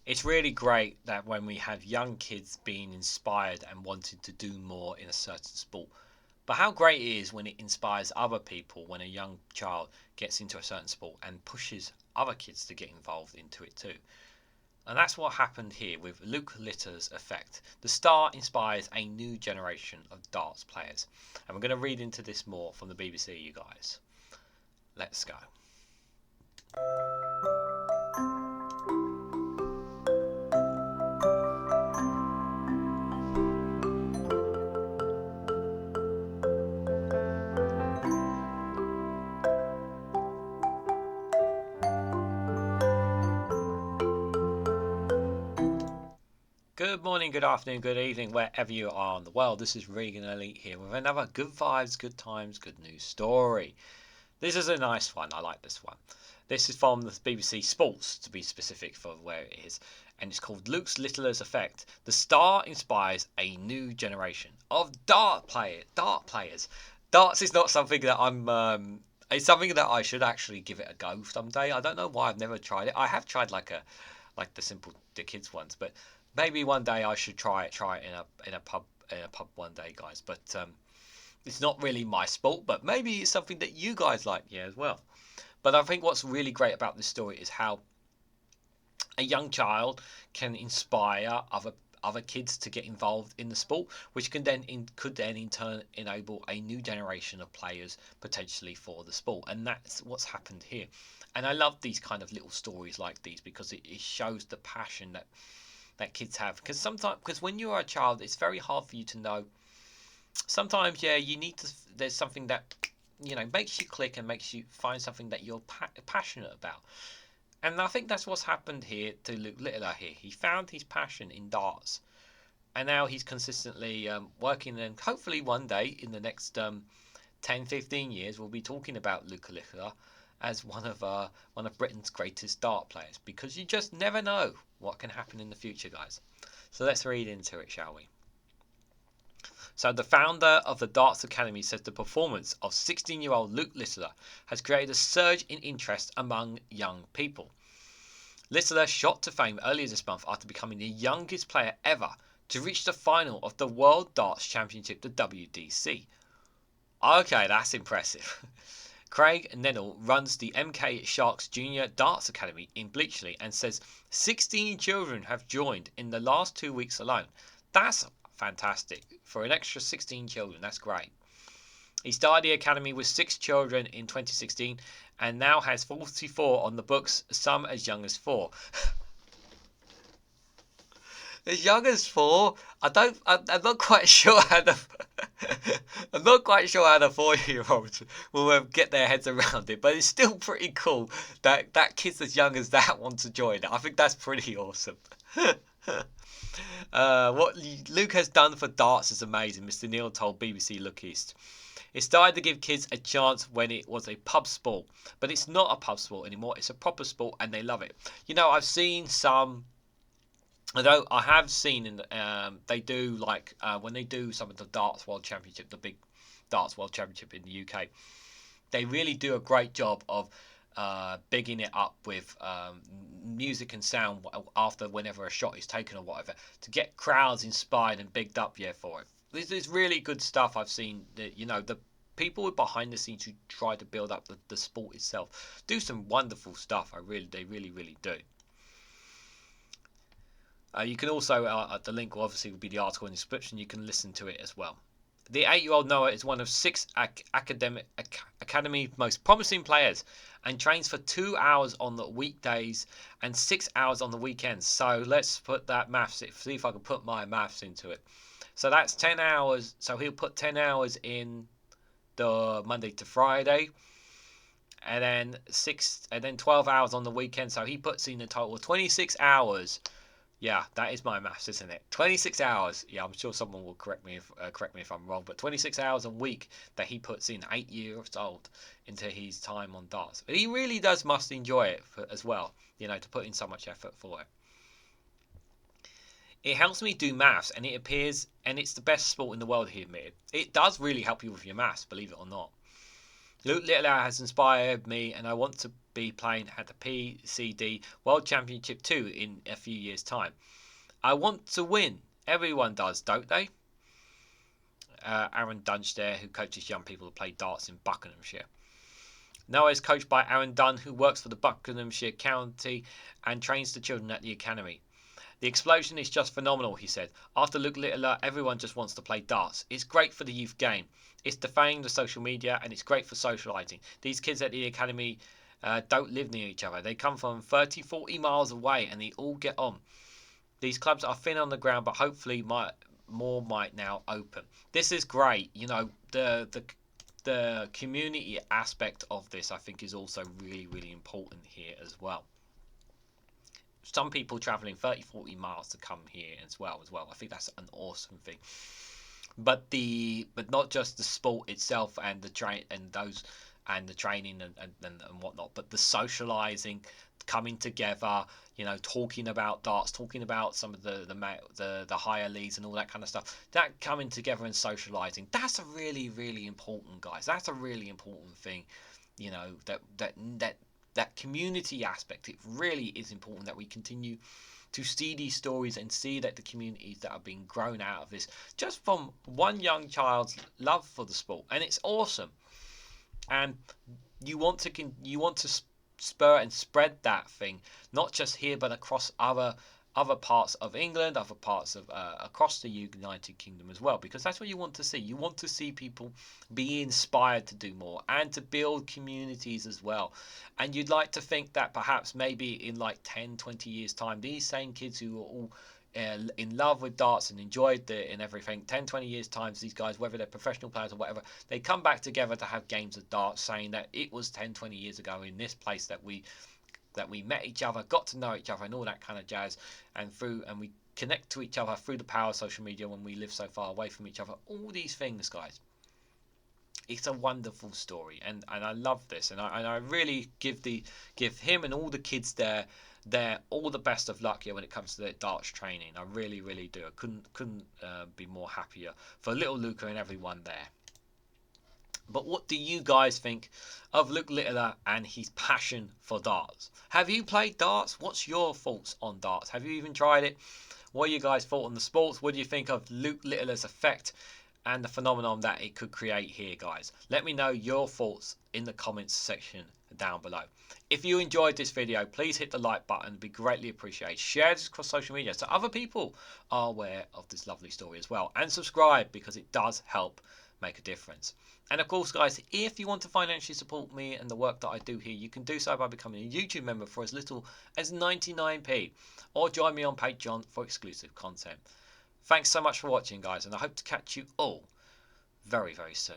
It's really great that when we have young kids being inspired and wanting to do more in a certain sport. But how great it is when it inspires other people when a young child gets into a certain sport and pushes other kids to get involved into it too. And that's what happened here with Luke Litter's effect. The star inspires a new generation of darts players. And we're going to read into this more from the BBC, you guys. Let's go. Good morning, good afternoon, good evening, wherever you are in the world. This is REGANELITE here with another good vibes, good times, good news story. This is a nice one. I like this one. This is from the BBC Sports, to be specific for where it is, and it's called Luke Littler's Effect. The star inspires a new generation of dart players. Darts is not something that it's something that I should actually give it a go someday. I don't know why I've never tried it. I have tried like the kids ones, but maybe one day I should try it in a pub one day, guys. But it's not really my sport, but maybe it's something that you guys like, yeah, as well. But I think what's really great about this story is how a young child can inspire other kids to get involved in the sport, which could then in turn enable a new generation of players potentially for the sport, and that's what's happened here. And I love these kind of little stories like these because it shows the passion that kids have. Because when you're a child, it's very hard for you to know. Sometimes, yeah, you need to. There's something that makes you click and makes you find something that you're passionate about. And I think that's what's happened here to Luke Littler here. He found his passion in darts, and now he's consistently working. And hopefully, one day in the next 10, 15 years, we'll be talking about Luke Littler as one of Britain's greatest dart players. Because you just never know what can happen in the future, guys. So let's read into it, shall we? So the founder of the Darts Academy says the performance of 16-year-old Luke Littler has created a surge in interest among young people. Littler shot to fame earlier this month after becoming the youngest player ever to reach the final of the World Darts Championship, the WDC. Okay, that's impressive. Craig Neale runs the MK Sharks Junior Darts Academy in Bletchley and says 16 children have joined in the last 2 weeks alone. That's fantastic. For an extra 16 children, that's great. He started the academy with 6 children in 2016 and now has 44 on the books, some as young as 4. As young as 4? I'm not quite sure how I'm not quite sure how the 4-year-olds will get their heads around it, but it's still pretty cool that kids as young as that want to join. I think that's pretty awesome. What Luke has done for darts is amazing, Mr. Neale told BBC Look East. It started to give kids a chance when it was a pub sport, but it's not a pub sport anymore. It's a proper sport, and they love it. I've seen some. Although I have seen they do when they do some of the Darts World Championship, the big Darts World Championship in the UK, they really do a great job of bigging it up with music and sound after whenever a shot is taken or whatever to get crowds inspired and bigged up for it. This is really good stuff. I've seen the people behind the scenes who try to build up the sport itself do some wonderful stuff. They really do. You can also, the link will obviously be the article in the description. You can listen to it as well. The 8-year-old Noah is one of 6 Academy's most promising players and trains for 2 hours on the weekdays and 6 hours on the weekends. So let's put that see if I can put my maths into it. So that's 10 hours. So he'll put 10 hours in the Monday to Friday, and then 12 hours on the weekend. So he puts in a total of 26 hours. Yeah, that is my maths, isn't it? 26 hours. Yeah, I'm sure someone will correct me if I'm wrong, but 26 hours a week that he puts in, 8 years old, into his time on darts. But he really must enjoy it as well, to put in so much effort for it. It helps me do maths, and it's the best sport in the world, he admitted. It does really help you with your maths, believe it or not. Luke Littler has inspired me, and I want to be playing at the PDC World Championship 2 in a few years' time. I want to win. Everyone does, don't they? Aaron Dunge there, who coaches young people to play darts in Buckinghamshire. Noah is coached by Aaron Dunn, who works for the Buckinghamshire County and trains the children at the academy. The explosion is just phenomenal, he said. After Luke Littler, everyone just wants to play darts. It's great for the youth game. It's defying the social media, and it's great for socialising. These kids at the academy don't live near each other. They come from 30, 40 miles away, and they all get on. These clubs are thin on the ground, but hopefully more might now open. This is great. You know, the community aspect of this, I think, is also really, really important here as well. Some people traveling 30, 40 miles to come here as well. I think that's an awesome thing. But not just the sport itself and the training and whatnot, but the socializing, coming together, you know, talking about darts, talking about some of the higher leagues and all that kind of stuff. That coming together and socializing, that's a really, really important, guys. That's a really important thing. You know, that community aspect. It really is important that we continue to see these stories and see that the communities that are being grown out of this, just from one young child's love for the sport, and it's awesome. And you want to spur and spread that thing, not just here but across other parts of England, other parts of across the United Kingdom as well, because that's what you want to see. You want to see people be inspired to do more and to build communities as well. And you'd like to think that perhaps maybe in like 10, 20 years time, these same kids who are all in love with darts and enjoyed it and everything, 10, 20 years times, these guys, whether they're professional players or whatever, they come back together to have games of darts, saying that it was 10, 20 years ago in this place that we met each other, got to know each other, and all that kind of jazz, and we connect to each other through the power of social media when we live so far away from each other. All these things, guys. It's a wonderful story, and I love this, and I really give him and all the kids there all the best of luck here when it comes to their darts training. I really, really do. I couldn't be more happier for little Luca and everyone there. But what do you guys think of Luke Littler and his passion for darts? Have you played darts? What's your thoughts on darts? Have you even tried it? What are you guys thought on the sports? What do you think of Luke Littler's effect and the phenomenon that it could create here, guys? Let me know your thoughts in the comments section down below. If you enjoyed this video, please hit the like button. It'd be greatly appreciated. Share this across social media so other people are aware of this lovely story as well. And subscribe, because it does help make a difference. And of course, guys, if you want to financially support me and the work that I do here, you can do so by becoming a YouTube member for as little as 99p, or join me on Patreon for exclusive content. Thanks so much for watching, guys, and I hope to catch you all very, very soon.